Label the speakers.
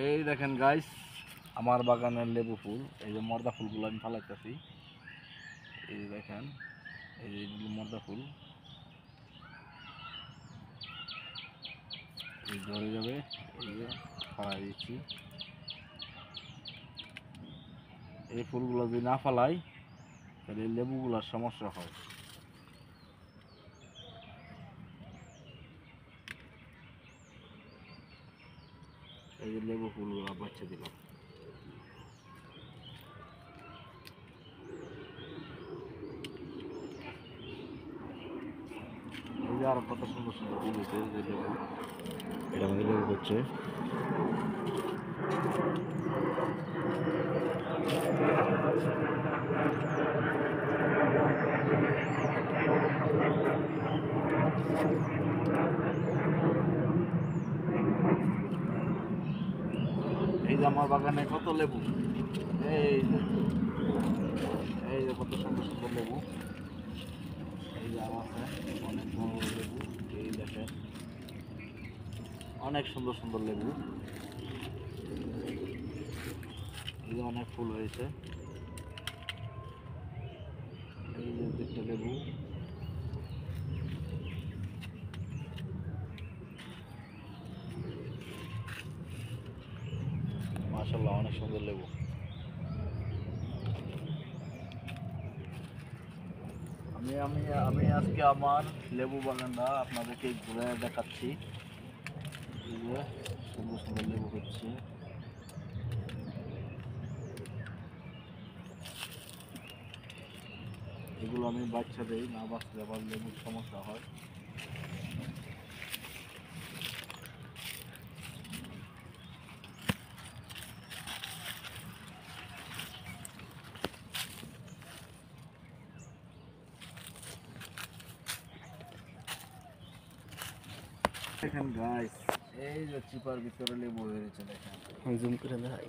Speaker 1: এই দেখেন গাইস, আমার বাগানের লেবু ফুল। এই যে মর্দা ফুলগুলো আমি ফালাইতেছি। এই যে দেখেন, এই যে মর্দা ফুল এই ঝরে যাবে। এই যে ফালাই দিচ্ছি। এই ফুলগুলো যদি না ফালাই তাহলে লেবুগুলোর সমস্যা হয়। এই যে লেবু ফুলগুলো বাচ্চা দিলাম। এই যে আরো কত সুন্দর সুন্দর ফুল হয়েছে। যে লেবু, এটা আমাদের লেবু হচ্ছে। এই যে আমার বাগানে কত লেবু। এই যে এই যে কত সুন্দর সুন্দর লেবু। এই যে আম আছে, অনেক বড় বড় লেবু। এই দেখেন, অনেক সুন্দর সুন্দর লেবু। এই যে অনেক ফুল হয়েছে। এই যে দুটো লেবু। মাশাআল্লাহ, অনেক সুন্দর লেবু। আমি আমি আমি আজকে আমার লেবু বাগানটা আপনাদেরকে ঘুরে দেখাচ্ছি। এই যে সুন্দর সুন্দর লেবু হচ্ছে। এগুলো আমি বাচ্চা দেই, না বাচ্চা আবার লেবুর সমস্যা হয়। দেখেন গাইস, এই যে চিপার ভিতরে লেবু হয়েছে। দেখেন,
Speaker 2: জুম করে দেখাই।